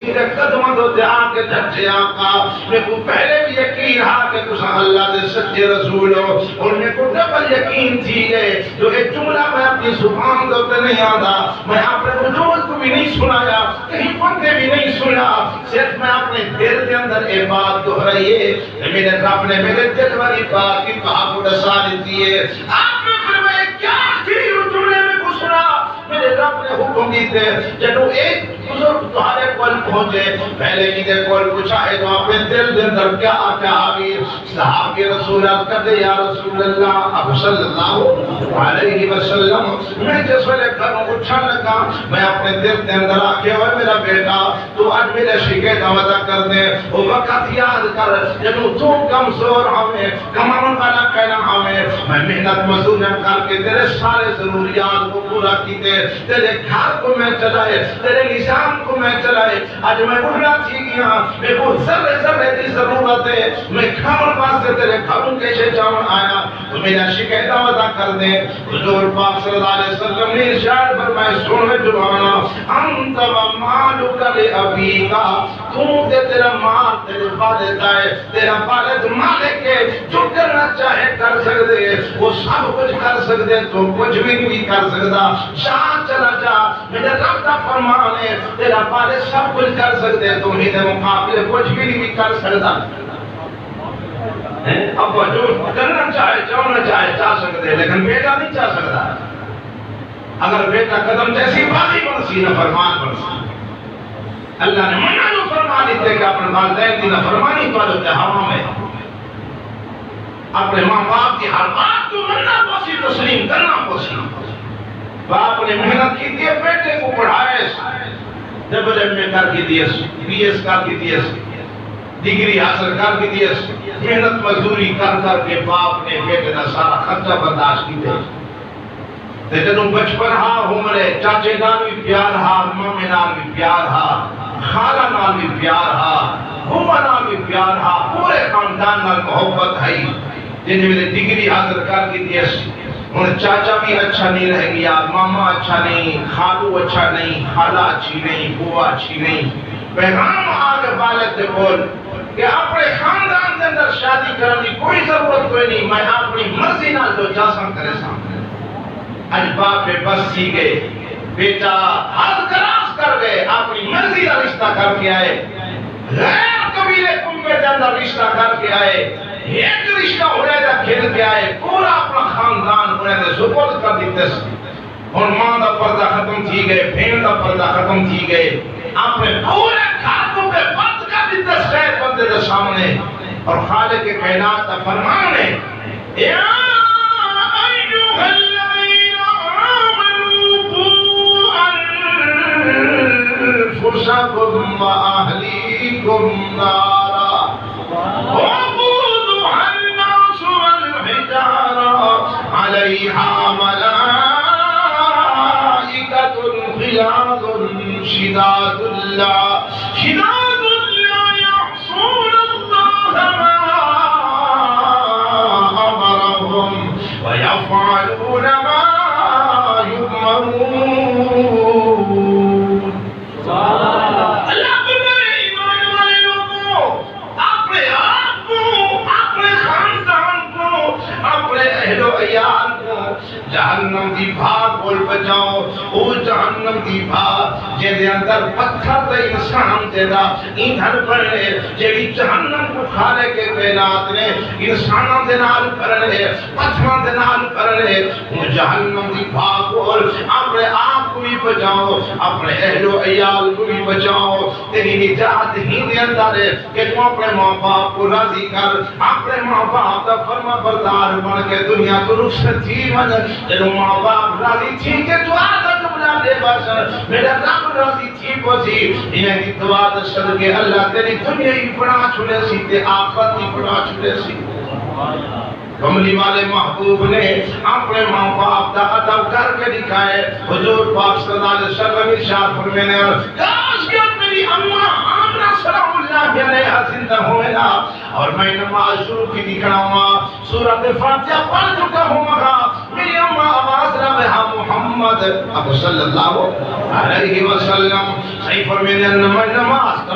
میرے قدموں تے آ کے دھچے آقا میں کو پہلے بھی یقین رہا کہ تساں اللہ دے سچے رسول ہو اور میں کو ڈبل یقین تھی گئے جو ایک جملہ میں اپنی زبان تے نہیں آتا میں اپنے وجود کو بھی نہیں سنایا کہیں بندے بھی نہیں سنا صرف میں اپنے دل کے اندر یہ بات دہرائیے میرے رب نے میرے دل والی بات کی کہا کو دسا دیتی ہے آپ نے فرمایا کیا تھی اس جملے میں کو سنا میرے رب نے حکم دیتے جنو ایک بزرگ تمہارے کول پہنچے پہلے ہی دے کول پوچھا ہے تو اپنے دل دے اندر کیا آقا آمیر صحاب کے رسول کر دے یا رسول اللہ اب صلی اللہ علیہ وسلم میں جس ویلے گھروں اٹھن لگا میں اپنے دل دے اندر آکے ہوئے میرا بیٹا تو آج میرے شکے دعوتہ کر دے وہ وقت یاد کر جنو تو کمزور ہمیں کماؤن والا کہنا ہمیں میں محنت مزدور کر کے تیرے سارے ضروریات کو پورا کیتے تیرے گھر کو میں چلائے تیرے نظام کو میں چلائے آج میں بڑھنا تھی گیا میں کو ذرے ذرے دی ضرورت ہے میں کھاؤن پاس سے تیرے گھروں کیسے جاؤن آیا تو میرا شکے دعوتہ کر دے حضور پاک صلی اللہ علیہ وسلم نے ارشاد فرمائے سن جوانا انت و مالک لابی کا تو دے تیرا مال تیرے والد ہے تیرا والد مالک ہے جو کرنا چاہے کر سکتے وہ سب کچھ کر سکتے تو کچھ بھی نہیں کر سکتا شاہ چلا جا میرے رب کا فرمان ہے تیرا والد سب کچھ کر سکتے تو ہی دے مقابلے کچھ بھی نہیں کر سکتا اب جو کرنا چاہے چاہنا چاہے چاہ سکتے لیکن بیٹا نہیں چاہ سکتا اگر بیٹا قدم جیسی بازی بنسی نہ فرمان بنسی اللہ نے منع جو فرمان دیتے کہ اپنے والدین کی نہ فرمانی پڑھو تے ہوا میں اپنے ماں باپ کی ہر بات کو منع پوسی تسلیم کرنا پوسی باپ نے محنت کی دیئے بیٹے کو پڑھائے ڈبل ایم اے کر کی دیئے پی ایس کر کی دیئے ڈگری حاصل کر کی دیئے محنت مزدوری کر کر کے باپ نے بیٹے نہ سارا خرچہ برداشت کی دے جدوں بچپن ہاں عمرے چاچے نال بھی پیار ہاں مامے نال بھی پیار ہاں خالہ نال بھی پیار ہاں بھوما نال بھی پیار ہاں پورے خاندان نال محبت ہے جن میرے ڈگری حاصل کر کی دیس ان چاچا بھی اچھا نہیں رہ گیا ماما اچھا نہیں خالو اچھا نہیں خالہ اچھی نہیں بوا اچھی نہیں پیغام آگے والد دے بول کہ اپنے خاندان کے اندر شادی کرنے کوئی ضرورت کوئی نہیں میں اپنی مرضی نال جو جاسم کرے سامنے آج باپ نے بس سی گئے بیٹا حد کراس کر گئے اپنی مرضی کا رشتہ کر کے آئے غیر قبیلے کنبے کے اندر رشتہ کر کے آئے ایک رشتہ ہونے دا کھیل کے آئے پورا اپنا خاندان ہونے دا سپورٹ کر دیتے اور ماں دا پردہ ختم تھی گئے بہن دا پردہ ختم تھی گئے اپنے پورے گھر کو بے بند کر دیتے شاید بندے دے سامنے اور خالق کے کائنات دا فرمان ہے یا ایوہ أنفسكم وأهليكم نارا وقودها الناس والحجارة عليها ملائكة غلاظ شداد لا يعصون الله ما أمرهم ويفعلون ما يؤمرون اللہ میرے ایمان والے لوگوں اپنے آپ کو اپنے خاندان کو اپنے اہل و عیال کو جہنم دی بھاگ بول بچاؤ او جہنم دی بھاگ جے دے اندر پتھر تے انسان تیرا ایندھن پڑے جیڑی جہنم کو کھانے کے کائنات نے انسانوں دے نال کرنے پتھراں دے نال کرنے او جہنم دی بھاگ بول اپنے آپ کو بھی بچاؤ اپنے اہل و عیال کو بھی بچاؤ تیری نجات ہی دے اندر ہے کہ تو اپنے ماں باپ کو راضی کر اپنے ماں باپ دا فرما بردار بن کے دنیا تو رخصت تھی من جنو ماں باپ راضی تھی کہ تو آدھا جملہ دے باشر میرا رب راضی تھی پوچھی انہیں کی دعا دشد کے اللہ تیری دنیا ہی بڑا چھوڑے سی تے آخرت ہی بڑا چھوڑے سی کملی والے محبوب نے اپنے ماں باپ دا ادب کر کے دکھائے حضور پاک صلی اللہ علیہ وسلم ارشاد فرمانے اور کاش کہ میری اماں آمنہ سلام اللہ علیہ زندہ ہوئے اور میں نماز شروع کی دکھنا ہوں سورۃ فاتحہ پڑھ چکا ہوں میری اماں آواز رہا محمد اب صلی اللہ علیہ وسلم صحیح فرمانے نماز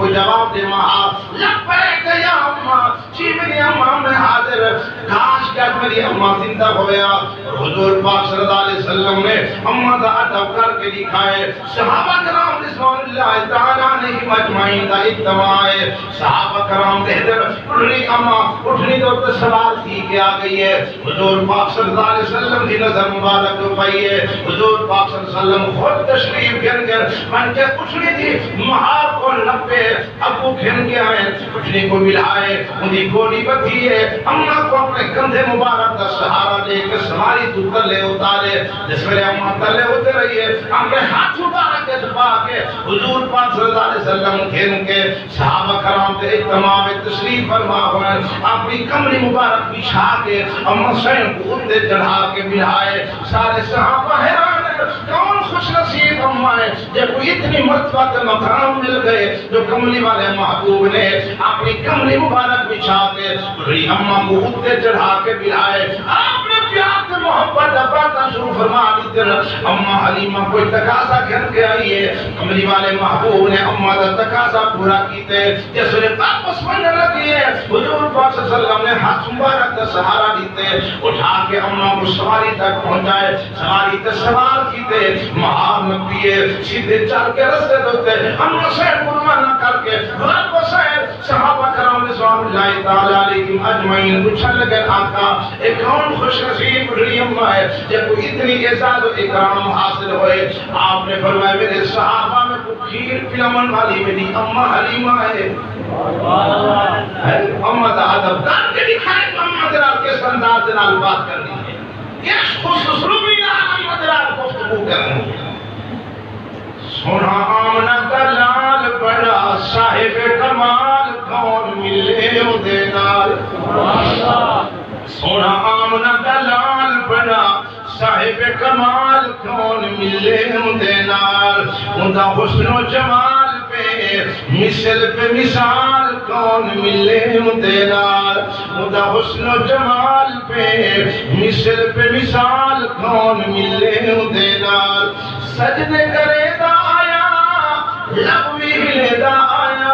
کو جواب دے مہا لبیک یا اماں جی میری اماں میں حاضر کاش کہ میری اماں زندہ ہویا حضور پاک صلی اللہ علیہ وسلم نے اماں دا ادب کر کے دکھائے صحابہ کرام رضوان اللہ تعالیٰ علیہم اجمعین دا اجتماع ہے صحابہ کرام کہتے اٹھنی اماں اٹھنی تو سوار تھی کہ آ گئی ہے حضور پاک صلی اللہ علیہ وسلم کی نظر مبارک جو پائی ہے حضور پاک صلی اللہ علیہ وسلم خود تشریف گھن کر من کے اٹھنی تھی مہار کو نپے ابو گھن کے آئے اٹھنی کو ملائے انہی گوڑی بتھی ہے اماں کو اپنے کندھے مبارک کا سہارا لے کے سواری تو تلے اتارے جس میں اماں تلے ہوتے رہی ہے اپنے ہاتھ مبارک کے دبا کے حضور پاک صلی اللہ علیہ وسلم گھن کے صحابہ کرام تے اجتماع میں تشریف فرما ہوئے اپنی کمری مبارک بچھا کے اماں سین کو اتے چڑھا کے ملائے سارے صحابہ حیران کون خوش نصیب اماں ہے جب کوئی اتنی مرتبہ کے مقام مل گئے جو کملی والے محبوب نے اپنی کمری مبارک بچھا کے بڑی اماں کو اتے چڑھا کے ملائے آپ نے پیار سے محبت اپنا شروع فرما دی اماں حلیمہ کوئی تقاضا کر کے آئی ہے کملی والے محبوب نے اماں کا تقاضا پورا کیتے جس نے واپس مننے لگی ہے حضور پاک صلی اللہ علیہ وسلم نے ہاتھ مبارک کا سہارا دیتے اٹھا کے اماں کو سواری تک پہنچائے سواری تے سوار کیتے مہار نبی سیدھے چل کے رستے دوتے اماں سے روانہ کر کے واپس آئے صحابہ کرام رضوان اللہ تعالی علیہم اجمعین پوچھنے لگے آقا ایک کون خوش نصیب بڑی اماں ہے جب کو اتنی اعزاز و اکرام حاصل ہوئے آپ نے فرمایا میرے صحابہ میں کو کھیر پلمن والی میری اماں حلیمہ ہے اماں دا ادب کر کے دکھائے اماں درار کس انداز سے نال بات کرنی ہے کس خوش اسلوبی نال اماں درار گفتگو کرنی ہے سونا آمنہ کا لال بڑا صاحب کمال کون ملے اودے نال سونا آمنہ کا لال بڑا صاحب کمال کون ملے اودے نال اوندا حسن و جمال پہ مثال کون ملے اودے نال اوندا حسن و جمال پہ مثال کون ملے اودے نال سجدے کرے دا آیا لب بھی ہلے دا آیا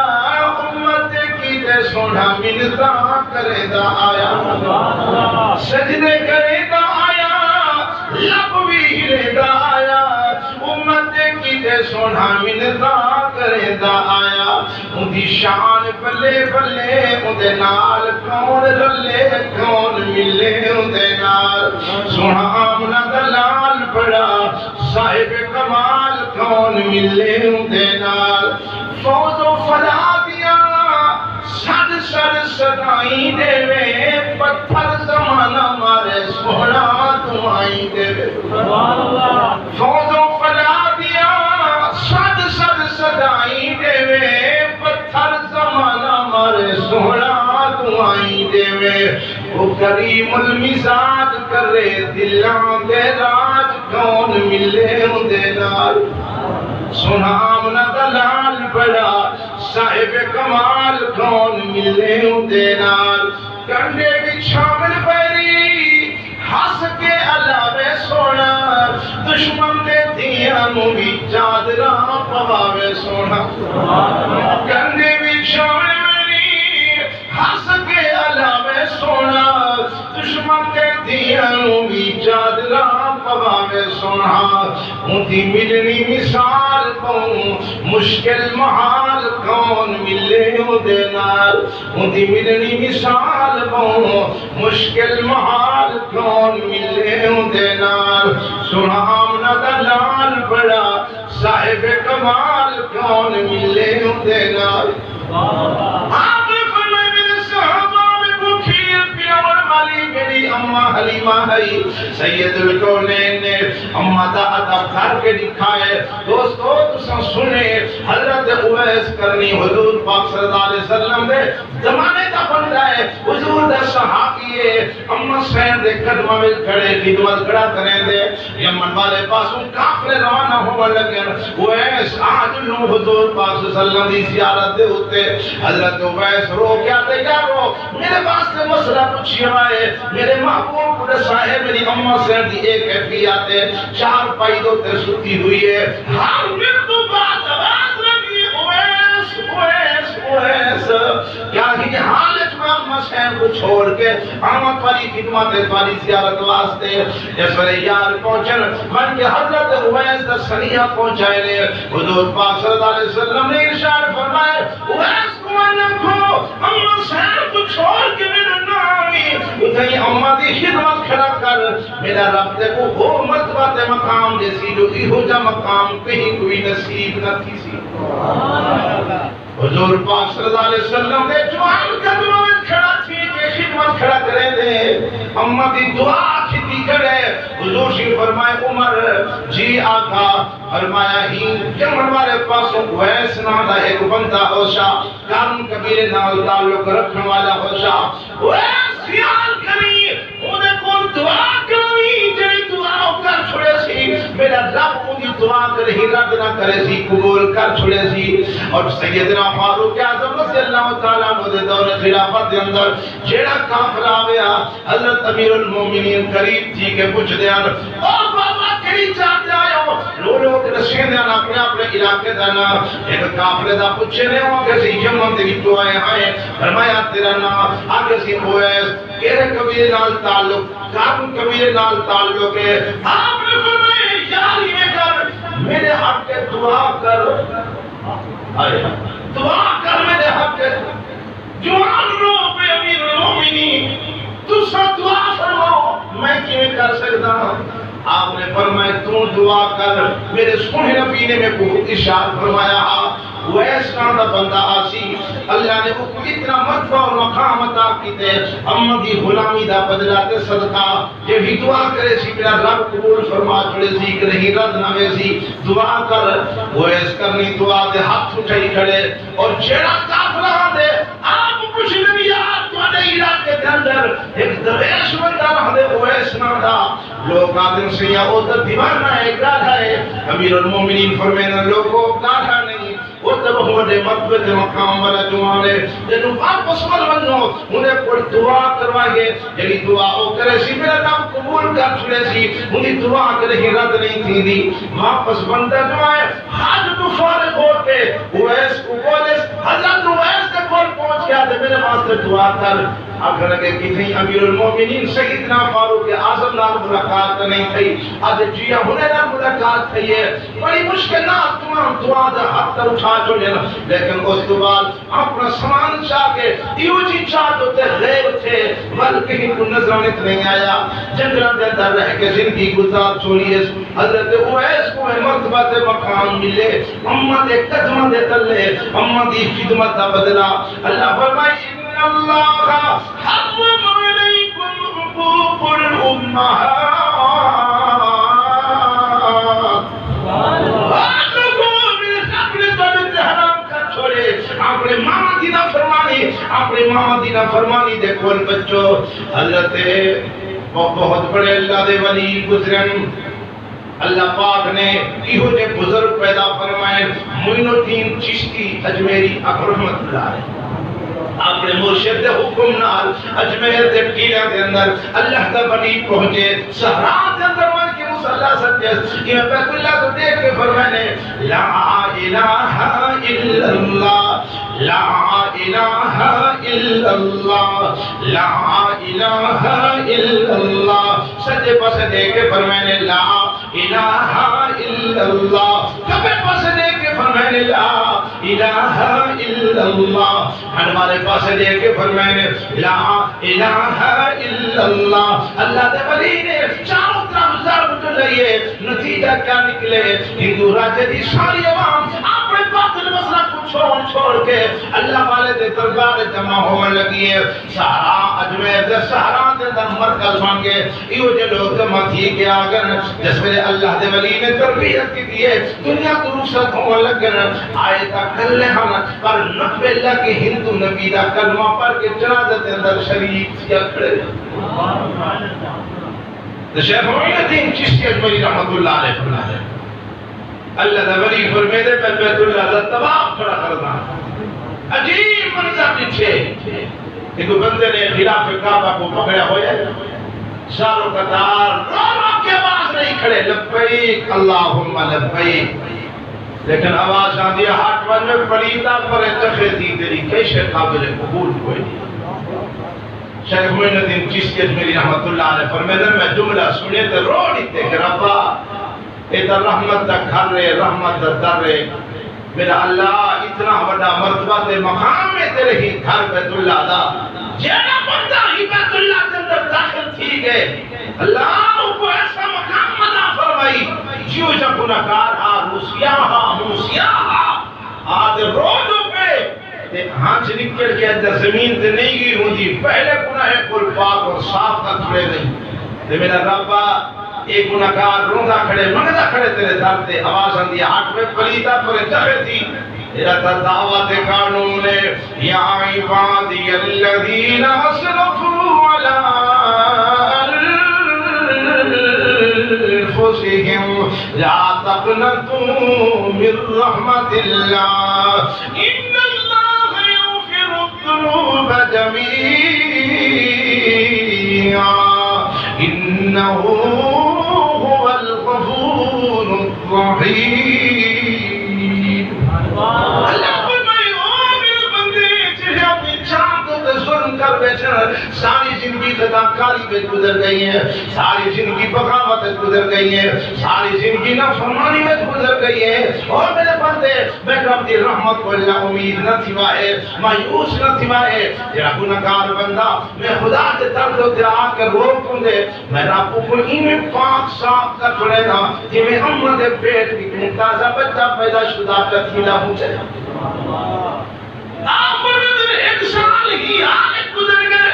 امت کی دے سونا منتا کرے دا آیا سجدے کرے دا آیا لب بھی ہلے دا آیا امت کی دے سونا منتا کرے دا آیا ان دی شان بلے بلے ان دے نال کون رلے کون ملے ان دے نال سونا آمنہ دلال بڑا صاحب کمال کون ملے ان دے نال فوز و فلا دیا سد سد صدائی دے وے پتھر زمانہ مارے سونا تمہائی دے وے فوز و فلا دیا سد سد صدائی دے وے پتھر زمانہ مارے سونا تمہائی دے وے وہ کریم المزاج کرے دلان دے راج کون ملے ان دے نال سونا آمنہ دلال بڑا صاحب کمال کون ملے ان دے نال کنڈے بھی شامل پیری ہس کے علاوے سونا دشمن دے دھیاں بھی چادرہ پواوے سونا کنڈے بھی شامل پیری ہس کے علاوے سونا دشمن دے دھیاں بھی چادرہ پواوے سونا ان دی ملنی مثال کون مشکل محال کون ملے ان دے نال ان دی ملنی مثال کون مشکل محال کون ملے ان دے نال سونا آمنہ دلال بڑا صاحب کمال کون ملے ان دے نال آپ نے فرمائے میرے صحابہ میں بکھیر پیامر والی میری اماں حلیمہ ہے سید الکونین نے اماں دا ادب کر کے دکھائے دوستو تساں سنے حضرت اویس کرنی حضور پاک صلی اللہ علیہ وسلم دے زمانے دا بندہ ہے حضور دا صحابی ہے اماں سین دے قدمہ میں کھڑے خدمت کھڑا کریں دے یمن والے پاسوں کافر روانہ ہوا لگے اویس آج لوں حضور پاک صلی اللہ علیہ وسلم دی زیارت دے ہوتے حضرت اویس رو کیا تیارو میرے واسطے مسئلہ پوچھی آئے میرے محبوب بڑے صاحب میری اماں سے دی ایک کیفیت ہے چار پائدوں تے ستی ہوئی ہے ہر مردو بات آواز لگی اویس اویس کو چھوڑ کے آمد والی خدمت والی زیارت واسطے اس ویلے یار پہنچن من کے حضرت اویس دا سنیہ پہنچائے نے حضور پاک صلی اللہ علیہ وسلم نے ارشاد فرمائے اویس کو نکھو اماں صاحب کو چھوڑ کے میرے نامی اتنی اماں دی خدمت کھڑا کر میرا رب تے کو وہ مرتبہ تے مقام جیسی جو ہو جا مقام کہیں کوئی نصیب نہ تھی سی حضور پاک صلی اللہ علیہ وسلم نے جوان قدموں میں کھڑا تھی کہ خدمت کھڑا کرے دے اماں دی دعا کھتی کرے حضور شی فرمائے عمر جی آقا فرمایا ہی جمن والے پاسوں ویس نام دا ایک بندہ ہوشا کام کبیرے نال تعلق رکھنے والا ہوشا ویس خیال کری انہیں کون دعا کری جنہی دعا کر چھوڑے سی میرا رب انہی دعا کر ہی رد نہ کرے سی قبول کر چھوڑے سی اور سیدنا فاروق اعظم رضی اللہ تعالیٰ عنہ دے دور خلافت دے اندر جیڑا کافر آویا حضرت امیر المومنین قریب تھی کہ پوچھ دیا اور بابا کہیں چاہتے آئے ہو لوگ رسین دیانا اپنے علاقے دینا ایک کافر دا پوچھے نے ہو کسی یمن تیری تو آئے آئے فرمایا تیرا نام آگے سی ہوئیس کہرے کبیر نال تعلق کام کبیر نال تعلق ہے آپ نے فرمائے یاری میں کر میرے حق کے دعا کر دعا کر میرے حق کے جوان رو پہ امیر المومنین تو سا دعا فرماؤ میں کیوں کر سکتا ہوں آپ نے فرمایا تو دعا کر میرے سونے نبی نے میں کو ارشاد فرمایا ویس نام دا بندہ آسی اللہ نے کو اتنا مرتبہ اور مقام عطا کیتے امت دی غلامی دا بدلہ تے صدقہ یہ بھی دعا کرے سی میرا رب قبول فرما چھوڑے سی کہ نہیں رد نہ سی دعا کر ویس کرنی دعا دے ہاتھ اٹھائی کھڑے اور جیڑا کافرہ دے آپ کچھ نہیں یاد تو نے علاقے کے اندر ایک درویش بندہ رہ دے ویس نام دا لوگ آدم سے یا او در دیوانہ ہے گاڑھا ہے امیر المومنین فرمینا لوگوں گاڑھا نہیں وہ تب ہمارے مرتبہ دے مقام والا جوانے جنہوں واپس ملونو انہیں کوئی دعا کروائے یعنی دعا او کرے سی میرا نام قبول کر چھڑے سی انہیں دعا کرے ہی رد نہیں تھی دی واپس بندہ جوائے حاج تو فارغ ہو کے اویس کو بولس حضرت اویس کے کول پہنچ گیا دے میرے واسطے دعا کر اگر کہ کتنی امیر المومنین سیدنا فاروق اعظم نال ملاقات نہیں تھی آج جیا ہونے نال ملاقات تھی ہے بڑی مشکلات تمام دعا دا حق تر اٹھا چھوڑے لیکن اس تو بعد اپنا سامان چاہ کے ایو جی چاہ تو تے غیر تھے بلکہ ہی کو نظرانت نہیں آیا جنگلان دے اندر رہ کے زندگی گزار چھوڑی ہے حضرت اویس کو مرتبہ تے مقام ملے امت ایک قدمہ دے تلے امت دی خدمت دا بدلا اللہ فرمائی اللہ حرم علیکم حقوق الامہات اپنے ماما دینا فرمانی اپنے ماما دینا فرمانی دیکھو ان بچوں حضرت بہت بڑے اللہ دے ولی گزرن اللہ پاک نے کیوں جے بزرگ پیدا فرمائے معین الدین چشتی اجمیری رحمت اللہ علیہ اپنے مرشد حکم نال اجمیر دے قلعہ دے اندر اللہ دا ولی پہنچے صحرا دے اندر مان کے مصلی سجدے یہ بیت اللہ کو دیکھ کے فرمانے لا الہ الا اللہ لا الہ الا اللہ لا الہ الا اللہ سجدے پس دیکھ کے فرمانے لا الہ الا اللہ کبے پس دیکھ کے فرمانے لا الہ الا اللہ ہمارے پاس دیکھ کے فرمانے لا الہ الا اللہ اللہ دے ولی نے چاروں طرف ضرب تو لئیے نتیجہ کیا نکلے ہندو راجے دی ساری عوام اپنے باطل مسئلہ کو چھوڑ کے اللہ والے دے دربار جمع ہونے لگی ہے سہارا اجمیر دے سہارا دے در مرکز مانگے ایو جو لوگ جمع تھی کہ آگر جس میں اللہ دے ولی نے تربیت کی دیئے دنیا تو رخصت ہونے لگن آئے تا کلے ہم پر نقب اللہ کی ہندو نبی دا کلمہ پر کے جنازت اندر شریف کیا کھڑے تو شیخ معین الدین چشتی اجمیری رحمت اللہ علیہ فرمائے اللہ دا ولی فرمائے دے پر بیت اللہ دا تباہ کھڑا کرنا عجیب منظر پیچھے ایک بندے نے خلاف کعبہ کو پکڑا ہویا ساروں قطار رو کے باز نہیں کھڑے لبیک اللہم لبیک لیکن آواز آن دیا ہاتھ میں پلیدہ پر چخے تھی تیری کیسے قابل قبول ہوئی شیخ معین الدین چشتی اجمیری رحمت اللہ علیہ فرمیدن میں جملہ سنے تو رو دیتے کہ ربا ادھر رحمت دا گھر رہے رحمت دا در رہے میرا اللہ اتنا بڑا مرتبہ دے مقام میں تیرے ہی گھر بیت اللہ دا جینا بندہ ہی بیت اللہ کے اندر داخل تھی گئے اللہ کو ایسا مقام مدہ فرمائی جیو جب گناہگار موسیاں آدھے روزوں پہ ہانچ نکل کے اندر زمین تے نہیں گئی ہوں دی پہلے گناہ کل پاک اور صاف کا کھڑے نہیں تے میرا ربا ایک گناہگار روندہ کھڑے منگدہ کھڑے تیرے در تے آواز اندی ہاتھ میں پلیدہ پر جگہ تھی تیرا دعوت قانون یا عبادی الذین اسرفوا علی انفسهم لا تقنطوا من رحمت اللہ ان اللہ یغفر الذنوب جميعا انه هو الغفور الرحیم اللہ فرمائے او میرے بندے جنہیں اپنی چاہتوں پہ ظلم کر بیٹھے ساری زندگی خطاکاری میں گزر گئی ہے ساری زندگی بغاوت میں گزر گئی ہے ساری زندگی نافرمانی میں گزر گئی ہے اور میرے بندے میں رب دی رحمت کو اللہ امید نہ تھوائے مایوس نہ تھوائے تیرا گناہگار بندہ میں خدا کے درد و تیرا آ کر روکوں دے میں رب کو میں پاک صاف کر چھوڑے گا کہ میں امہ دے پیٹ کی تازہ بچہ پیدا شدہ کا تھیلا پوچھے آپ پر ایک سال ہی آنے گزر گئے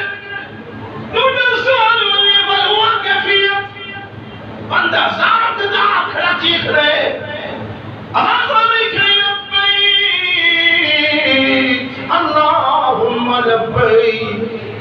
نوٹر سال منی بلوا کیفیت بندہ زارت دا کھڑا چیخ رہے آواز آنے کھڑی اللہم لبئی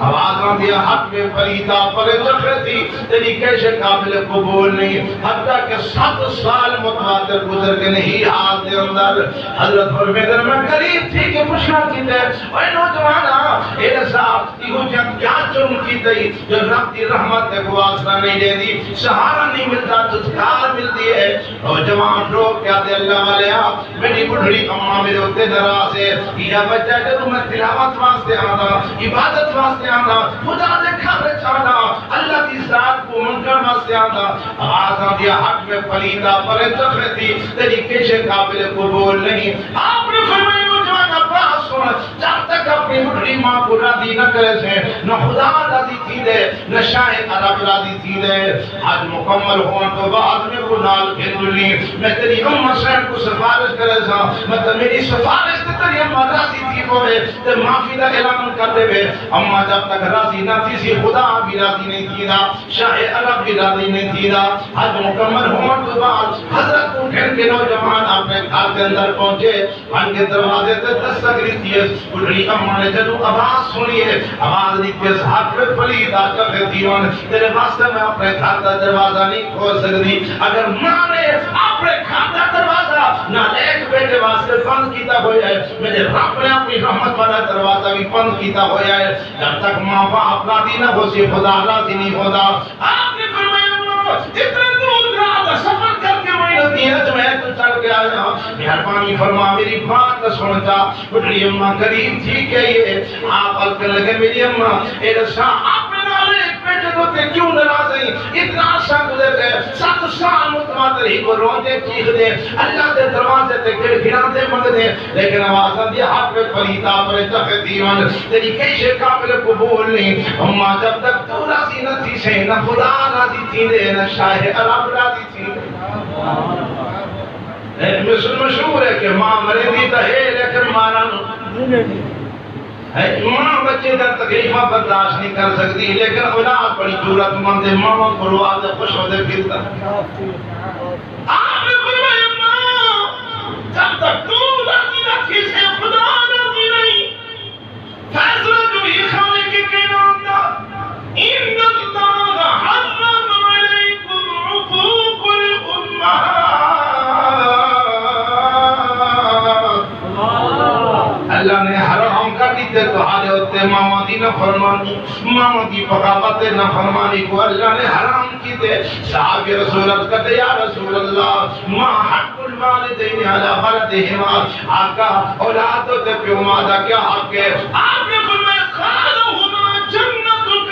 آواز آن دیا حق میں فریدہ پر جخرتی تیری کیسے قابل قبول نہیں حتیٰ کہ 7 سال متواتر گزر کے نہیں ہاتھ دے اندر حضرت فرمیدن میں قریب تھی کہ پوچھنا کی دے اے نوجوانا اے صاحب یہ جب کیا چرم کی تھی جو رب دی رحمت نے کو آسرا نہیں دے دی سہارا نہیں ملتا تذکار ملتی ہے نوجوان لوگ کیا دے اللہ والے آپ میری بڑھڑی اماں میرے ہوتے دراز ہے یہ بچہ جب میں تلاوت واسطے آنا عبادت واسطے آنا خدا دے گھر چاہنا اللہ کی ذات کو منکر واسطے آنا آواز آن دیا حق میں پلیدہ پر جخرتی تیری کیسے قابل قبول نہیں آپ نے فرمائی نوجوان عباس سن جب تک اپنی بڑھڑی ماں کو راضی نہ کرے سے نہ خدا راضی تھی دے نہ شاہ عرب راضی تھی دے آج مکمل ہون تو بعد میں کو نال گھنجلی میں تیری امہ سین کو سفارش کرے سا مطلب میری سفارش تے تیری امہ راضی تھی ہوئے تے معافی دا اعلان کر دے بے امہ جب تک راضی نہ تھی سی خدا بھی راضی نہیں تھی دا شاہ عرب بھی راضی نہیں تھی دا آج مکمل ہون تو بعد حضرت کو گھر کے نوجوان اپنے گھر کے اندر پہنچے ان کے دروازے تے دستک رہتی ہے بڑھڑی امہ نے جدو آواز سنی ہے آواز نہیں کہ حق میں پلیدہ کرتے تھی تیرے واسطے میں اپنے گھر کا دروازہ نہیں کھول سکتی اگر ماں نے اپنے گھر کا دروازہ نہ ایک بیٹے واسطے بند کیتا ہویا ہے میرے رب نے اپنی رحمت والا دروازہ بھی بند کیتا ہویا ہے جب تک ماں باپ راضی نہ ہو سی خدا راضی نہیں ہوتا آپ نے فرمایا اتنے دور دراز سفر کر کے میں نتیجہ جو ہے تو چل کے آیا مہربانی فرما میری بات نہ سنتا بڑھڑی اماں قریب تھی کہ یہ آپ الکر لگے میری اماں اے رسا آپ نے نالے ایک بیٹے دوتے کیوں نراز ہیں اتنا عرصہ گزر گئے 7 سال متواتر ہی کو روندے چیخ دے اللہ دے دروازے تے گھراتے منگ دے لیکن آواز دیا حق میں پلیدہ پر تختی من تیری کیسے قابل قبول نہیں اماں جب تک تو راضی نہ تھی سے نہ خدا راضی تھی دے نہ شاہ عرب راضی تھی مشہور ہے کہ ماں مرے دی تا ہے لیکن مانا ماں بچے در تکلیفہ برداشت نہیں کر سکتی لیکن اولاد بڑی جورت مند ہے ماں پرواد خوش ہوتے پھرتا آپ نے فرمایا ماں جب تک تو راضی نہ تھی سے خدا راضی نہیں فیصلہ جو یہ خانے کے کینام دا ان اللہ حرم علیکم عقوق الامہات اللہ نے حرام کر دیتے تو حالے ہوتے ماما دی نفرمانی ماما دی بغاوت نفرمانی کو اللہ نے حرام کی دے صحاب رسول اللہ کہتے یا رسول اللہ ما حق الوالدین علی ولدہما آقا اولادوں تے پیو مادہ کیا حق ہے آپ نے فرمایا خالہما جنت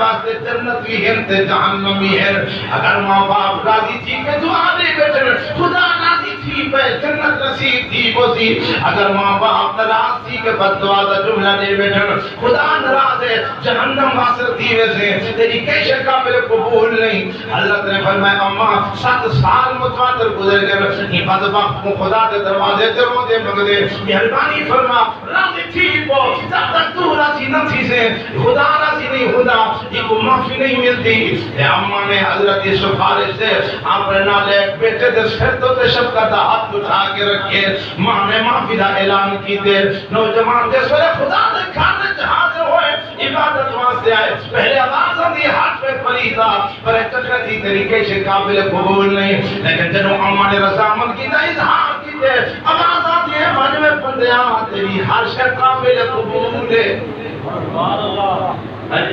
واسطے جنت بھی ہیں تے جہنم بھی ہیں اگر ماں باپ راضی تھی کہ دعا دے بیٹھے خدا راضی تھی پہ جنت نصیب تھی وہ سی اگر ماں باپ ناراض تھی کہ بد دعا دا جملہ دے بیٹھے خدا ناراض ہے جہنم واصل تھی ویسے تیری کیسے قابل قبول نہیں حضرت نے فرمایا اماں 7 سال متواتر گزر گئے بدبخت کو خدا دے دروازے تے رو دے مگدے مہربانی فرما راضی تھی وہ جب تک تو راضی نہ تھی سے خدا راضی نہیں خدا یہ کو معافی نہیں ملتی اے اماں نے حضرت کی سفارش سے اپنے نالے بیٹے دے سر تو تے شفقت ہاتھ اٹھا کے رکھے ماں نے معافی دا اعلان کی دے نوجوان دے سورے خدا دے کھانے حاضر ہوئے عبادت واسطے آئے پہلے آواز آتی ہاتھ پہ پڑی تھا پر چکتی طریقے سے قابل قبول نہیں لیکن جنہوں اماں نے رضامند کی دا اظہار کی دے آواز آتی ہے مجمع بندیاں تیری ہر شے قابل قبول ہے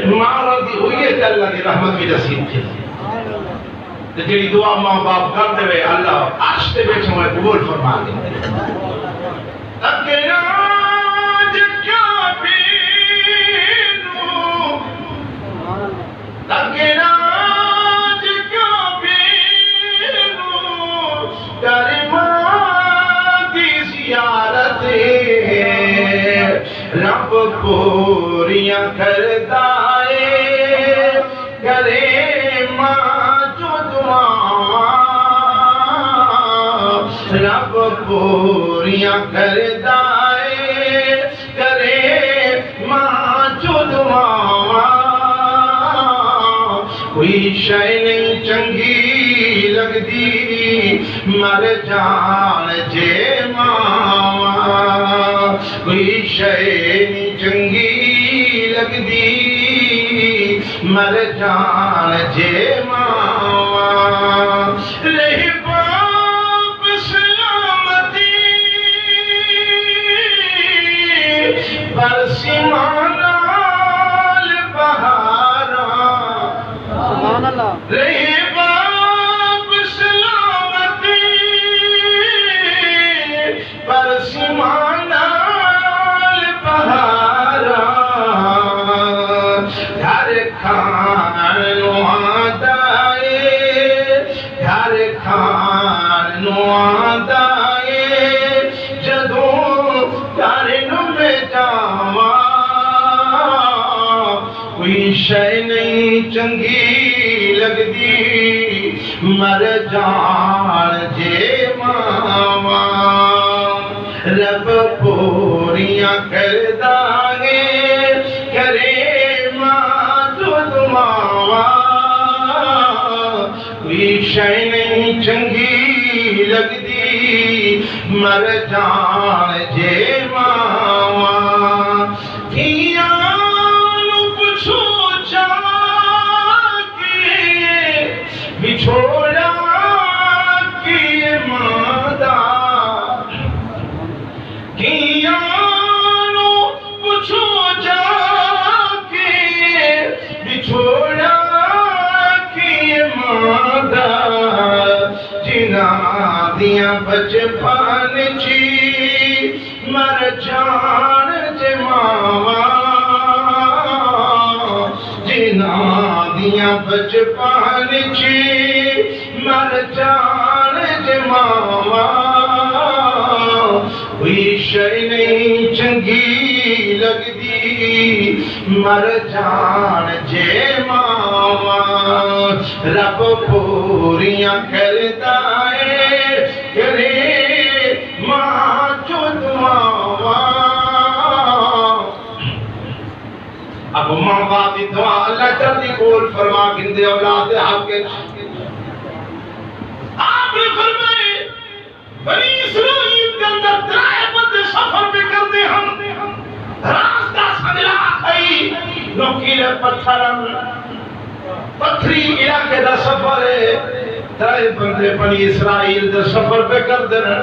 ماں راضی ہوئی ہے کہ اللہ کی رحمت بھی نصیب تھی جڑی دعا ماں باپ کر دے اللہ عرش تے بیٹھے ہوئے قبول فرما دے اکیلا کیا پینوں اکیلا کیا پینوں تیری ماں کی زیارت رب پوریاں کرتا ہے کرے ماں جو دعا رب پوریاں کرتا ہے کرے ماں جو دعا کوئی شے نہیں چنگی لگدی مر جان جے ماں کوئی شے نہیں چنگی لگدی مر جان جے ماں رہی باپ سلامتی برسی مانال بہارا سبحان اللہ رہی باپ سلامتی برسی مانال بہارا گھر کھانو آدائے گھر کھانو آدائے جدوں گھرنو میں جاواں کوئی شے نہیں چنگی لگدی مر جان جے ماواں رب پوریاں کردا ہے کرے کوئی شے نہیں چنگی لگدی مر جان جے ماواں کیاں نو پچھو جا کے بچھوڑا کی ماں دا کیاں نو پچھو جا کے بچھوڑا جنہاں دیاں بچپن چی مر جان جے ماواں جنہاں دیاں بچپن چی مر جان جے ماواں کوئی شے نہیں چنگی لگدی مر جان جے ماواں رب پوریاں کرتا ہے کرے ماں جو دعاواں اب ماں باپ کی دعا اللہ جلدی قبول فرما گندے اولاد حق کے آپ نے فرمائے بنی اسرائیل کے اندر 3 بندے سفر پہ کرتے ہم راستہ سجلا ہے نوکیلے پتھری علاقے دا سفر ہے 3 بندے بنی اسرائیل دے سفر پہ کر دینا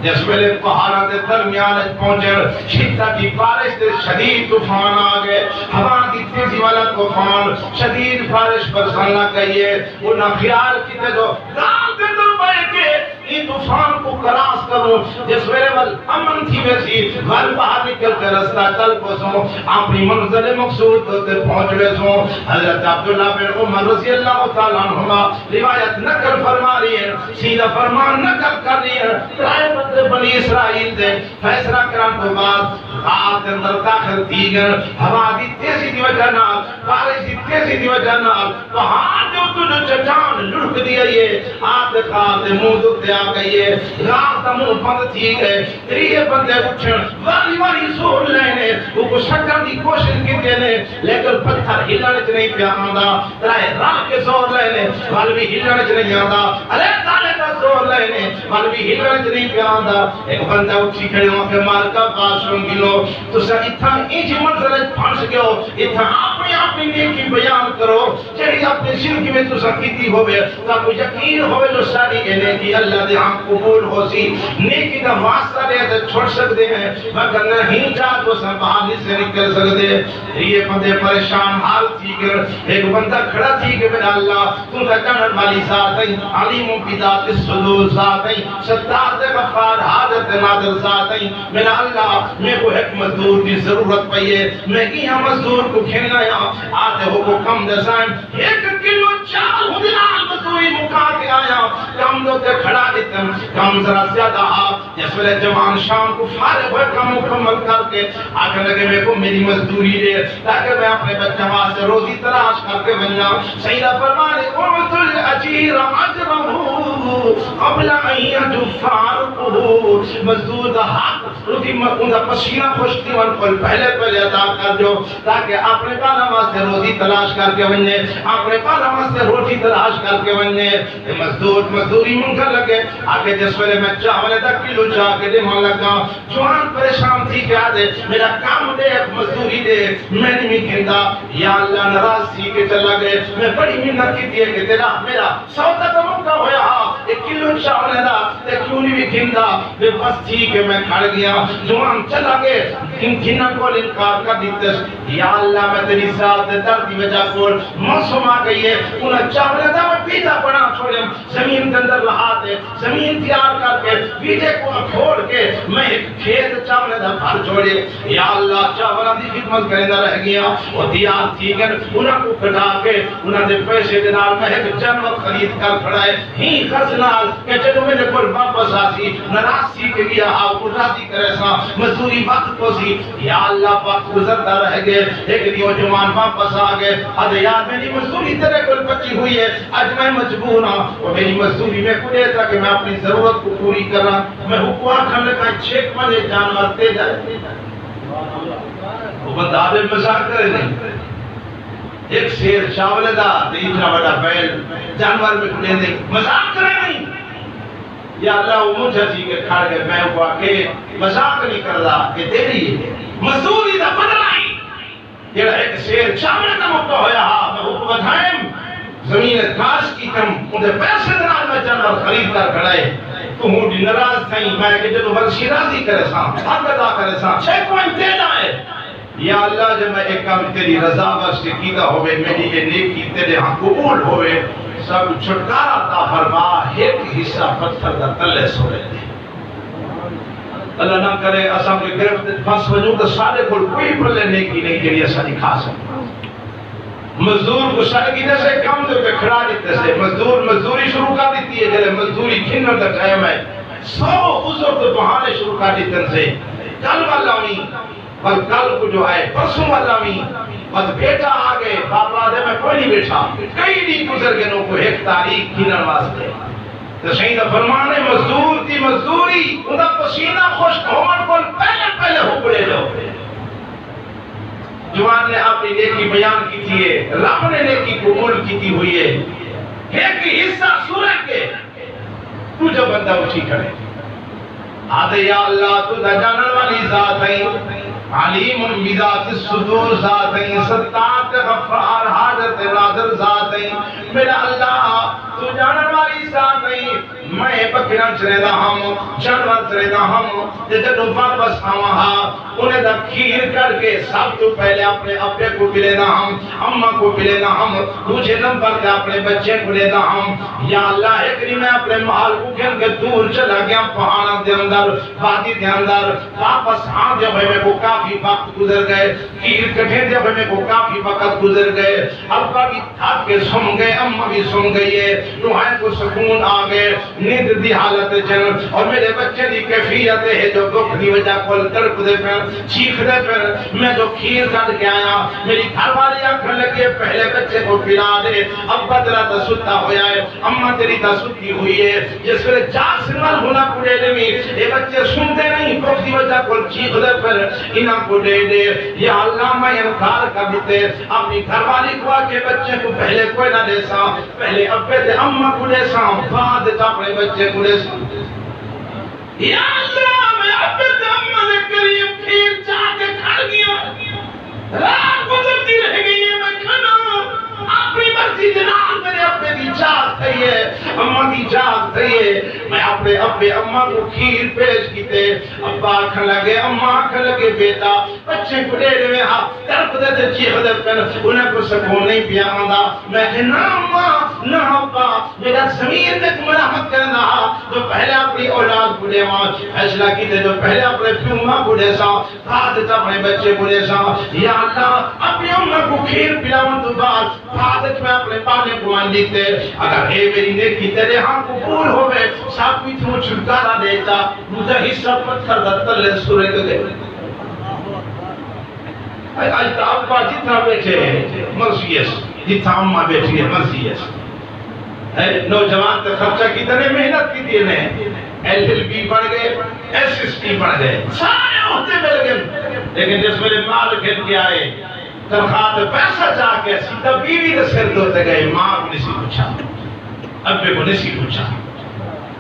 جس ویلے پہاڑاں دے درمیان پہنچے شدت کی بارش دے شدید طوفان آ گئے ہوا کی تیزی والا طوفان شدید بارش برسانا کہیے انہاں خیال کیتے جو رات دے اندر بیٹھ کے یہ طوفان کو کراس کروں جس ویلے ول امن تھی ویسی گھر باہر نکل کر رستہ چل پسوں اپنی منزل مقصود تے پہنچ ویسوں حضرت عبداللہ بن عمر رضی اللہ تعالیٰ عنہما روایت نقل فرما رہی ہے سیدھا فرمان نقل کر رہی ہے ترائے بندے بنی اسرائیل دے فیصلہ کران تو بعد آت اندر داخل تھی گئے ہوا دی تیزی دی وجہ نال بارش دی تیزی دی وجہ نال وہاں جو تجھے چٹان لڑک دیا یہ آت خاص منہ دکھتے آ گئی ہے رات منہ بند تھی گئے تریے بندے اٹھن واری واری سور لینے وہ کو شکر دی کوشش کی دینے لیکن پتھر ہلنے چ نہیں پیا آندا ترائے راہ کے زور لینے وال بھی ہلنے چ نہیں آندا ارے تالے کا زور لینے وال بھی ہلنے چ نہیں پیا آندا ایک بندہ اٹھی کھڑے ہو کے مال کا پاس گلو تو سا اتھا اینج منزل پھنس گئو اتھا اپنی نیکی بیان کرو جہی اپنی زندگی میں تو سا کیتی ہوئے تاکو یقین ہوئے جو ساری یہ نیکی اللہ دے ہم قبول ہو سی نیکی کا واسطہ لے تو چھوڑ سکتے ہیں مگر نہیں چاہ تو سا بحالی سے نکل سکتے یہ بندے پریشان حال تھی گر ایک بندہ کھڑا تھی کہ میرا اللہ تم کا جانن والی ذات ہے علیم و بیدات الصدور ذات ہے ستار دے غفار حاجت نادر ذات ہے میرا اللہ میں کو ایک مزدور کی ضرورت پئی ہے میں یہاں مزدور کو کھیلنا یا آتے ہو کو کم دسائیں 1 کلو چال ہدنال مزدوری مکا کے آیا کم دو تے کھڑا دیتن کم ذرا زیادہ جس ویلے جوان شام کو فارغ ہوئے کم مکمل کر کے آگے لگے میں کو میری مزدوری دے تاکہ میں اپنے بچہ سے روزی تلاش کر کے بن جاؤں سیدہ فرمانے اُعْتُ الْأَجِيرَ عَجْرَهُ قبل ان يجفارقه مزدور دا حق روزی ان دا پسینہ خوشتی ون پل پہلے ادا کر جو تاکہ اپنے پانا واسطے روزی تلاش کر کے بننے اپنے پانا واسطے روزی تلاش کر کے بننے مزدوری من کر لگے آگے جس ویلے میں چاولے دا کلو چاہ کے دے مان لگا جوان پریشان تھی کہ آدھے میرا کام دے مزدوری دے میں نہیں کھندا یا اللہ نراز تھی کہ چلا گئے میں بڑی محنت کی تھی کہ تیرا میرا سودا تو موقع ہویا 1 کلو چاولے دا تے کیوں نہیں بھی کھندا میں بس تھی کہ میں کھڑ گیا جوان چلا گئے ان کھنن کو انکار کر دیتے یا اللہ میں تیری ذات دردی وجہ کول موسم آ گئی ہے انہیں چاولے دا میں پیتا بنا چھوڑے زمین کے اندر لہاتے زمین تیار کر کے پیتے کو کھوڑ کے میں ایک کھیت چاولے دا بھر چھوڑے یا اللہ چاولہ دی خدمت کرنا رہ گیا وہ دیار تھی کہ انہیں کو کٹا کے انہیں دے پیسے دنال میں ایک جانور خرید کر کھڑائے ہی خزنال کہ جنہوں میں نے کوئی واپس آسی نراز سی کے گیا آپ کو راضی کرے سا مزدوری وقت کو سی یا اللہ وقت گزرتا رہ گئے ایک دیو جوان واپس آگئے ادھے یار میری مزدوری تیرے کل بچی ہوئی ہے آج میں مجبور ہوں اور میری مزدوری میں کو دیتا کہ میں اپنی ضرورت کو پوری کر رہا میں حکومت کھانے کا 6 منے جانور دے جائے وہ بندہ آدھے مزاق کرے نہیں ایک شیر چاولے دا اتنا بڑا بیل جانور میں کھلے دے مزاق کرے نہیں یا اللہ وہ مجھے جی کے کھڑ گئے میں ہوا کہ مزاق نہیں کر رہا کہ تیری مزدوری دا بدلائی یہ ایک شیر چاولے دا موقع ہویا میں حکومت بتائیں زمین کاش کی کم انہیں پیسے دنال میں جانور خرید کر کھڑائے تو ہوں دی نراز تھیں میں کہ جنہوں ورشی راضی کرے ساں حق ادا کرے ساں 6 کوئن دے جائے یا اللہ جب میں ایک کام تیری رضا واسطے کیتا ہوئے میری یہ نیکی تیرے ہاں قبول ہوئے سب چھٹکارا تا فرما ایک حصہ پتھر دا تلے سوڑے دے اللہ نہ کرے اساں کے گرفت پھنس وجوں تو سارے کوئی پلے نیکی نہیں جڑی اساں نہیں کھا سکتا مزدور کو سارے کی جیسے کام دے پہ کھڑا دیتے سے مزدور مزدوری شروع کر دیتی ہے جلے مزدوری کھنر دا ٹائم ہے 100 عذر تو بہانے شروع کر دیتے سے کل والا نہیں بل کل کو جو ہے پرسوں والا نہیں بس بیٹا آگے باپا دے میں کوئی نہیں بیٹھا کئی نہیں گزر گئے نو کو ایک تاریخ کھنر واسطے تو شہیدہ فرمانے مزدور تھی مزدوری انہا پسینہ خوش ہومن کو پہلے حکڑے جو جوان نے اپنی نیکی بیان کی تھی ہے رب نے نیکی قبول کی تھی ہوئی ہے ایک حصہ سورہ کے تو جو بندہ اٹھی کرے آدھے یا اللہ تو دا جانن والی ذات ہے علیم بذات الصدور ذات ہے ستات غفار حاجت ناظر ذات ہے میرا اللہ تو جانن والی ذات ہے میں بکرا چرے ہم جانور چرے ہم جدو واپس آواں انہیں دا کھیر کر کے سب تو پہلے اپنے ابے کو پلینا ہم اماں کو پلینا ہم دوسرے نمبر پہ اپنے بچے کو لینا ہم یا اللہ ہے کہ میں اپنے مال کو کھن کے دور چلا گیا پہاڑا دے اندر وادی دے اندر واپس آن جب ہمیں کو کافی وقت گزر گئے کھیر کٹھے جب ہمیں کو کافی وقت گزر گئے ابا بھی تھک کے سن گئے اماں بھی سن گئی ہے روحیں کو سکون آ گئے نیند دی حالت جن اور میرے بچے دی کیفیت ہے جو دکھ دی وجہ کول تڑپ دے پھر چیخ دے پھر میں جو کھیر کٹ کے آیا میری گھر والی آنکھیں لگے پہلے بچے کو پلا دے ابا تیرا تا ستا ہویا ہے اماں تیری تا ستی ہوئی ہے جس ویلے جاگ سنوال ہونا پڑے لمی یہ بچے سنتے نہیں دکھ دی وجہ کول چیخ دے پھر انہاں کو دے دے یا اللہ میں انکار کر دیتے اپنی گھر والی کو آکے بچے کو پہلے کوئی نہ دے سا پہلے ابے دے اماں کو دے سا بعد اپنے بچے کو دے سا یا اللہ میں ابے دے اماں دے قریب کھیر چاہ کے کھڑ گیا رات گزرتی رہ گئی ہے میں کھانا اپنی مرضی جناب میرے ابے دی چاہت تھی ہے اماں دی چاہت تھی ہے میں اپنے ابے اماں کو کھیر پیش کیتے ابا آکھن لگے اماں آکھن لگے بیٹا بچے کو دے دے ہاں طرف دے تے چیخ دے پھر انہیں کو سکون نہیں پیا آندا میں کہ نہ اماں نہ ابا میرا زمین میں ملامت کرنا جو پہلے اپنی اولاد کو دے ماں فیصلہ کیتے جو پہلے اپنے پیوماں کو دے سا بعد اپنے بچے کو دے سا یا اللہ اپنی اماں کو کھیر پلاؤں تو بعد بعد میں اپنے پانے کو مان دیتے اگر اے میری نیکی تیرے ہاں قبول ہوئے سب بھی تو چھٹکارا دیتا مجھے حصہ پتھر دتر لے سورے کو دے آج تا ابا جتنا بیٹھے ہیں مرسیس جتنا اماں بیٹھی ہے مرسیس نوجوان تے خرچہ کی تنے محنت کی دینے LLB بڑھ گئے SST بڑھ گئے سارے ہوتے مل گئے لیکن جس میرے مال گھن کے آئے تنخواہ تے پیسہ چاہ کے سیدھا بیوی دے سر دوتے گئے ماں کو نسی پوچھا ابے کو نسی پوچھا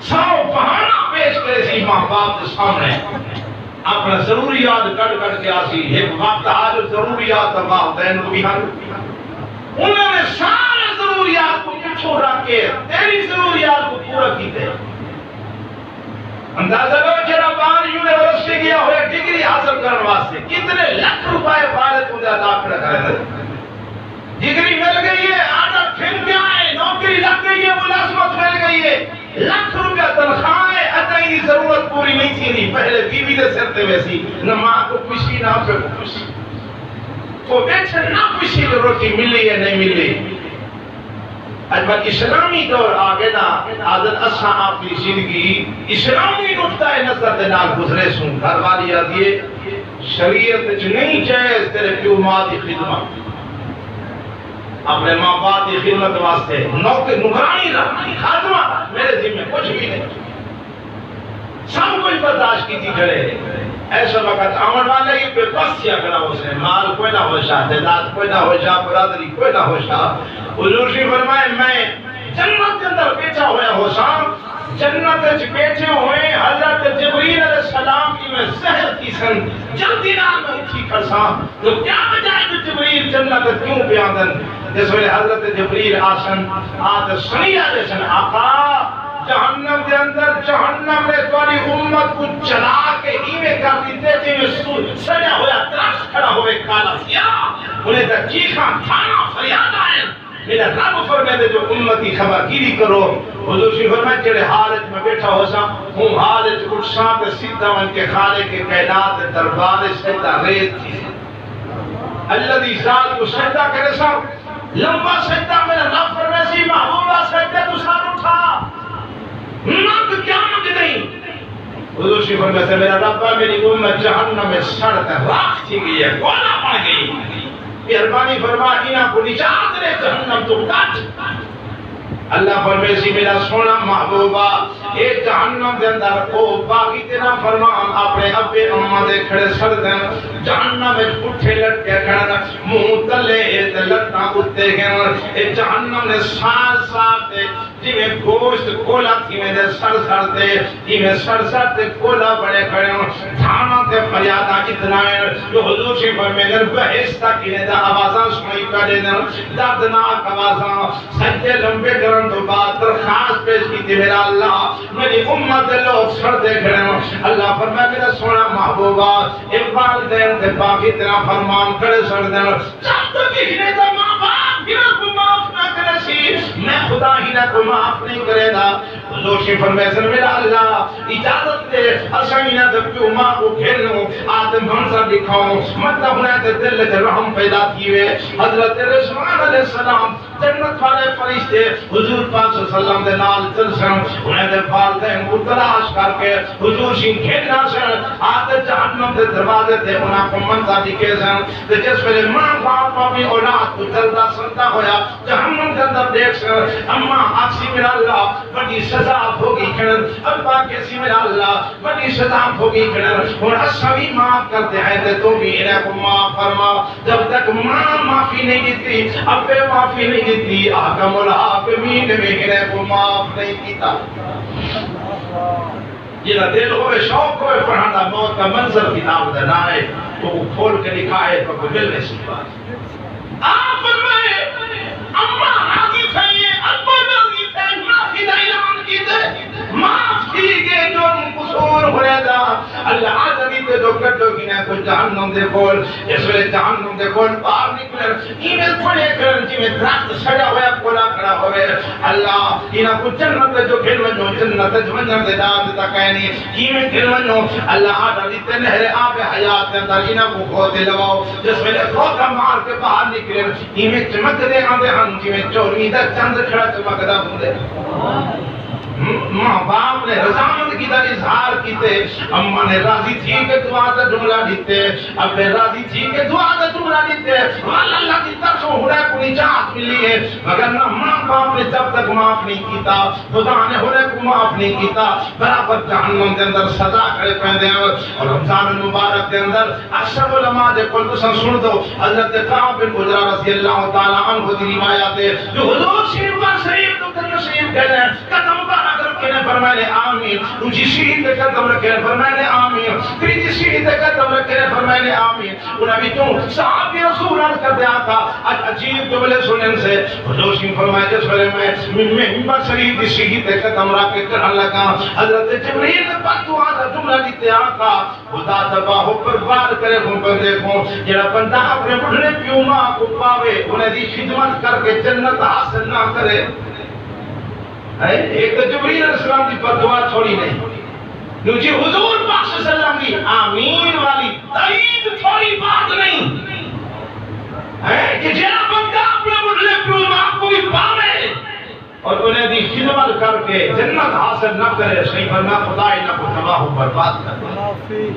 ساؤ بہانہ پیش کرے سی ماں باپ دے سامنے اپنا ضروریات کٹ کٹ کے آسی ایک وقت آج ضروریات والدین کو بھی حل انہوں نے سارے ضروریات کو پچھو رکھ کے تیری ضروریات کو پورا کی دے اندازہ لو جرا بار یونیورسٹی گیا ہوئے ڈگری حاصل کرنے واسطے کتنے لاکھ روپے والد کو ادا کرے ڈگری مل گئی ہے آدھا پھر کیا ہے نوکری لگ گئی ہے ملازمت مل گئی ہے لاکھ روپے تنخواہ ہے اتنی ضرورت پوری نہیں تھی نہیں پہلے بیوی دے سر تے ویسی نہ ماں کو خوشی نہ پہ خوشی وہ بیٹھے نہ خوشی کی روٹی ملی ہے نہیں ملی اجبر اسلامی دور آگے نا آدھر اساں اپنی زندگی اسلامی نقطہ نظر دے نال گزرے سن گھر والی آدھیے شریعت جو نہیں جائز تیرے پیو ماں دی خدمت اپنے ماں باپ کی خدمت واسطے نوکر نگرانی رکھنی خاتمہ میرے ذمہ کچھ بھی نہیں سب کچھ برداشت کی تھی کھڑے ایسا وقت آمن والے ہی پہ بس کیا کرا اس نے مال کوئی نہ ہو شاہ تعداد کوئی نہ ہو شاہ برادری کوئی نہ ہو شاہ حضور شریف فرمائے میں جنت کے اندر بیٹھا ہوا ہو شاہ جنت وچ بیٹھے ہوئے حضرت جبریل علیہ السلام کی میں زہر کی سن جلدی نال میں اٹھی کھڑساں تو کیا بجائے تو جبریل جنت کیوں پہ آدن جس ویلے حضرت جبریل آسن آت سنی آدھے سن آقا جہنم دے اندر جہنم نے تمہاری امت کو چلا کے ہی میں کر دیتے تھے میں سجا ہویا ترس کھڑا ہوئے کالا سیاہ انہیں تا چیخاں تھانا فریاد آئے میرا رب فرمائے دے جو امتی خبرگیری کرو حضور شریف فرمائے جڑے حالت میں بیٹھا ہو سا ہم حالت اٹھ ساں تے سیدھا ان کے خالق کے کائنات دربار سجدہ ریز تھی اللہ دی ذات کو سجدہ کرے سا لمبا سجدہ میرا رب فرمائے سی محبوبہ سجدہ تو سار اٹھا مانگ کیا مانگ نہیں حضور شریف فرمائے سے میرا رب میری امت جہنم میں سڑتا راکھ تھی گئی ہے گولا پڑ گئی مہربانی فرما انہاں کو نجات دے جہنم تو کٹ اللہ فرمائے سی میرا سونا محبوبہ اے جہنم دے اندر او باقی تینا فرمان اپنے ابے اماں دے کھڑے سڑ دیں جہنم میں اٹھے لٹکے کھڑا منہ تلے تے لٹاں اتے گئے اے جہنم نے سال سال تے جی میں گوشت کولا تھی میں دے سر سر دے جی میں سر سر دے کولا بڑے کھڑے ہوں تھانا تے فریادہ اتنا ہے جو حضور شریف میں در بہشتہ کی نے دا آوازاں سنائی کھڑے دیں دردناک آوازاں سجدے لمبے کرن تو بعد درخواست پیش کی تھی میرا اللہ میری امت لوگ سر دے کھڑے ہوں اللہ فرمائے میرا سونا محبوبہ اقبال دین دے باقی تیرا فرمان کھڑے سر دیں جب تک ہی دا ماں باپ ہی نہ کو معاف نہ کرے سی میں خدا ہی نہ کو معاف نہیں کرے دا حضور شریف فرمائے میرا اللہ اجازت دے اسائینا دے پیو ماں کو کھیلوں آدم منظر دکھاؤں مطلب انہیں تے دل تے رحم پیدا کیوے حضرت رسول علیہ السلام جنت والے فرشتے حضور پاک صلی اللہ علیہ وسلم دے نال چلسن انہیں دے والدین کو تلاش کر کے حضور شریف کھیلنا سن آتے جہنم دے دروازے تے انہیں کو منظر دکھے سن تے جس ویلے ماں باپ اپنی اولاد کو چلتا سنتا ہویا جہنم کے اندر دیکھ سن اما آکسی میرا اللہ بڑی سزا ہوگی کھڑن ابا کیسی میرا اللہ بڑی سزا ہوگی کھڑن اور سبھی معاف کرتے ہیں تے تو بھی انہیں کو معاف فرما جب تک ماں معافی نہیں دیتی ابے معافی نہیں دیتی آقام الحاکمین میں انہیں کو معاف نہیں دیتا جنہ دل ہوئے شوق ہوئے پڑھانا موت کا منظر کتاب دینا ہے وہ کھول کے لکھا ہے تو کوئی ملنے سی بات آپ فرمائے اما راضی تھے ابا راضی تھے معافی دا اعلان کیتے معاف کیے جو قصور ہوئے دا اللہ آدمی تے دو کٹو کی نے کوئی جہنم دے کول اس ویلے جہنم دے کول باہر نکلے ایمیل پڑھے کرن جی میں درخت سڑا ہوا کولا کھڑا ہوئے اللہ انہاں کو جنت جو کھل ونجو جنت جو منظر دے داد تا کہنی ایمیل کھل ونجو اللہ آدمی تے نہر آب حیات کے اندر انہاں کو کھوتے لگاؤ جس ویلے کھوتا مار کے باہر نکلے ایمیل چمک دے آندے ہم جی میں چوری دا چند کھڑا چمک دا ہوندے ماں باپ نے رضامند کی در اظہار کیتے اماں نے راضی تھی کہ دعا دا جملہ دیتے اب نے راضی تھی کہ دعا دا جملہ دیتے والا اللہ کی طرف سے ہونے کو نجات ملی ہے مگر نہ ماں باپ نے جب تک معاف نہیں کیتا خدا نے ہونے کو معاف نہیں کیتا برابر جہنم کے اندر سزا کھڑے پہنے ہیں اور رمضان المبارک کے اندر اشرف علماء دے کل تو سن دو حضرت کعب بن عجرہ رضی اللہ تعالی عنہ دی روایات ہے جو حضور شریف پر شریف تو تشریف کہتے ہیں قدم مبارک رکھنے فرمائے آمین دوسری شہید دے قدم رکھنے فرمائے آمین تیسری شہید دے قدم رکھنے فرمائے آمین انہاں بھی تو صحابی رسول عرض کر دیا تھا عجیب جملے سنن سے حضور شریف فرمائے جس ویلے میں ممبر شریف دی شہید دے قدم رکھ کے کرن لگا حضرت جبریل نے پر دعا دا جملہ دیتے آقا خدا تباہ پر بار کرے ہوں پر دیکھوں جڑا بندہ اپنے بڑھنے پیوما کو پاوے انہیں دی خدمت کر کے جنت حاصل نہ کرے ایک تو جبریل علیہ السلام کی پر دعا چھوڑی نہیں دوسری حضور پاک صلی اللہ علیہ وسلم کی آمین والی تائید چھوڑی بات نہیں کہ جہاں بندہ اپنے بڑھنے پیوما کو بھی پاوے اور انہیں دی خدمت کر کے جنت حاصل نہ کرے صحیح فرما خدا نہ کو تباہ و برباد کر دے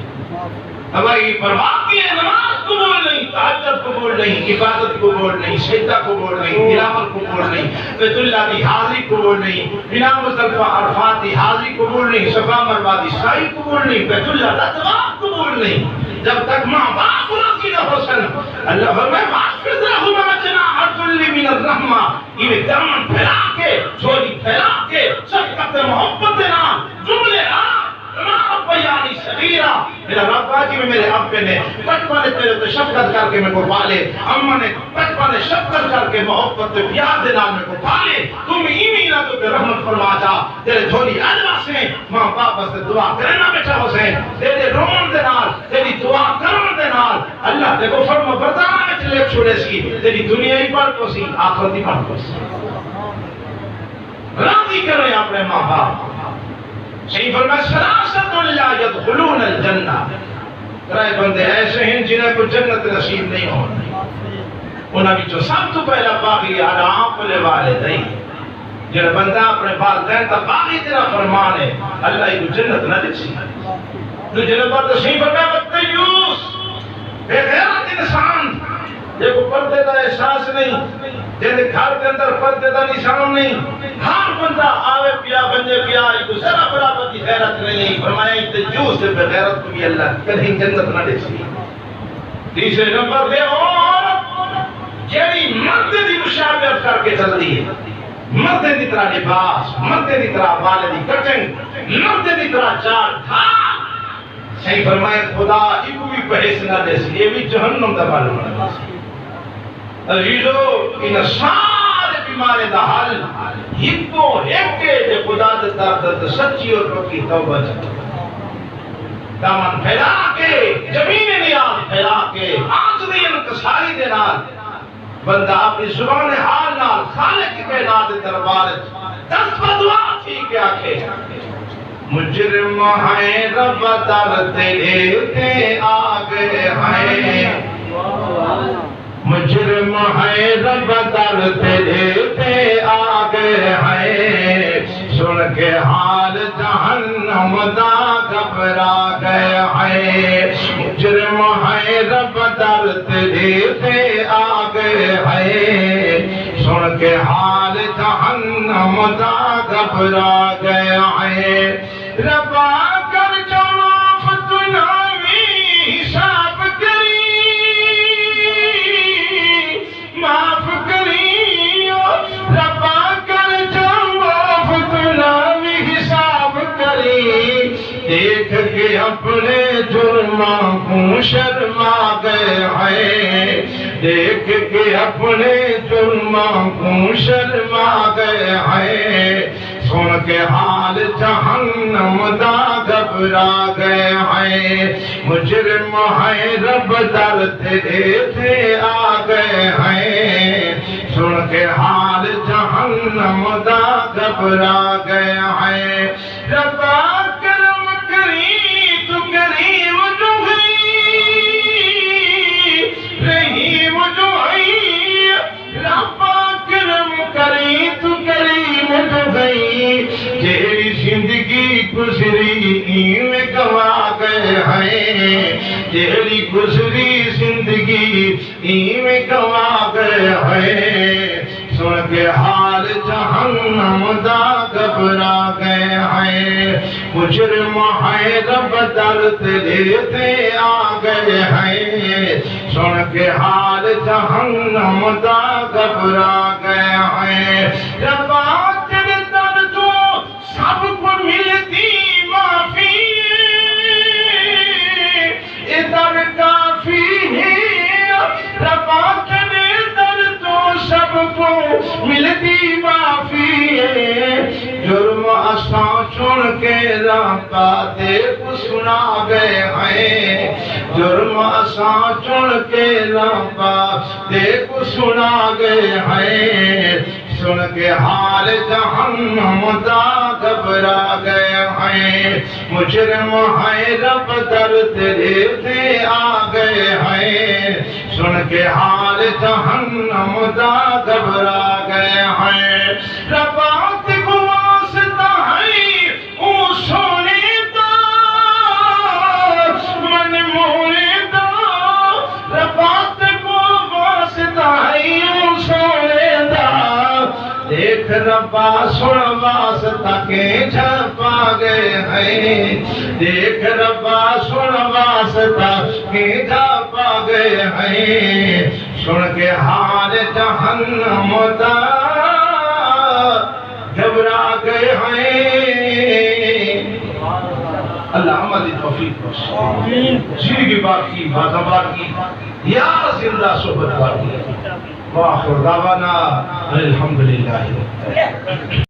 ہماری برباد کی نماز قبول نہیں تہجد قبول نہیں عبادت قبول نہیں سجدہ قبول نہیں تلاوت قبول نہیں بیت اللہ کی حاضری قبول نہیں بنا مصطفیٰ عرفات کی حاضری قبول نہیں صفا مروا کی سعی قبول نہیں بیت اللہ کا طواف قبول نہیں جب تک ماں باپ راضی نہ ہو سن اللہ فرمائے واحفظ لہما جناح الذل من الرحمہ یہ دامن پھیلا کے جھولی پھیلا کے شفقت محبت دینا جملے بیانی صغیرہ میرا رب آجی میں میرے ابے نے بچپنے تیرے تو شفقت کر کے میں کو پالے اماں نے بچپنے شفقت کر کے محبت پیار دے نال میں کو پالے تم ایمی نہ تو رحمت فرما جا تیرے جھولی ادوا سے ماں باپ سے دعا کرنا بیٹھا ہو سے تیرے رون دے نال تیری دعا کرن دے نال اللہ تے کو فرما بردانہ میں چلے چھوڑے سی تیری دنیا ہی پر کو سی آخرت ہی پر کو سی راضی کریں اپنے ماں باپ صحیح فرمایا سلاست لا يدخلون الجنہ ترائے بندے ایسے ہیں جنہیں کو جنت نصیب نہیں ہو انہاں بھی جو سب تو پہلا باغی آرام لے والدین جنہیں بندہ اپنے والدین تا باغی تیرا فرمان ہے اللہ ہی کو جنت نہ دکھ سی تو جنہیں پر تو صحیح فرمایا بدتیوس بے غیرت انسان یہ کو پردے دا احساس نہیں جیسے گھر کے اندر پردے دا نشان نہیں ہر بندہ آوے پیا بنجے پیا ایک ذرا برابر کی غیرت نہیں فرمایا تجوز سے بے غیرت کو بھی اللہ کہیں جنت نہ دے سی تیسرے نمبر پہ عورت جیڑی مرد دی مشابہت کر کے چل دی ہے مردے دی طرح لباس، مردے دی طرح بالے دی کٹنگ، مردے دی طرح چال ڈھال. صحیح فرمائے خدا ایک بھی پہس نہ دے سی، یہ بھی جہنم دا معلوم ہے. عزیزو ان سارے بیمارے دا حل ہکو ہکے دے خدا دے طرف سچی اور پکی توبہ چاہتا. دامن پھیلا کے زمین نیاز پھیلا کے آجزی انکساری دے نال بندہ اپنی زبان حال نال خالق کے ناد دربار دست بدعا تھی کہ آکھے مجرم ہیں رب در تیرے تے آگے ہیں، مجرم ہیں رب در تیرے تے آگے ہیں، سن کے حال جہنم دا گھبرا گئے ہیں. مجرم ہیں رب در تیرے تے آگے ہیں، سن کے حال جہنم دا گھبرا گئے ہیں. ربا کر جو معاف تو نامی حساب کری، معاف کری ربا کر جو معاف تو نامی حساب کری. دیکھ کے اپنے جرماں کو شرما گئے ہیں، دیکھ کے اپنے جرماں کو شرما گئے ہیں، سن کے حال جہنم دا گھبرا گئے ہیں. مجرم ہیں رب در تیرے تے آ گئے ہیں، سن کے حال جہنم دا گھبرا گئے ہیں. ربا کرم کری تو کریم جو رحیم جو ہے، ربا کرم کری تو کریم جو گئی. تیری زندگی گزری میں گوا گئے ہیں، تیری گزری زندگی میں گوا گئے ہیں، سن کے حال جہنم دا گھبرا گئے ہیں. مجرم ہیں رب در تیرے تے آ گئے ہیں، سن کے حال جہنم دا گھبرا گئے ہیں. ربا تیرے در تو سب کو ملتی معافی، ادھر کافی ہے. ربا تیرے در تو سب کو ملتی معافی ہے. جرم اساں چن کے ربا تے کو سنا گئے ہیں، جرم اساں چن کے ربا تے کو سنا گئے ہیں، سن کے حال جہنم دا گھبرا گئے ہیں. مجرم ہیں رب در تیرے تے آ گئے ہیں، سن کے حال جہنم دا گھبرا گئے ہیں. ربا تے کو واسطہ ہے او سونے دا من مونے دا، ربا تے کو واسطہ ہے او سونے دا. دیکھ ربا سن واسطہ کے جھپا گئے ہیں، دیکھ ربا سن واسطہ کے جھپا گئے ہیں، سن کے حال جہنم دا گھبرا گئے ہیں. اللہ ہماری توفیق بخشے، زندگی باقی بازآباد کی یا زندہ صحبت باقی. وآخر دعوانا الحمدللہ.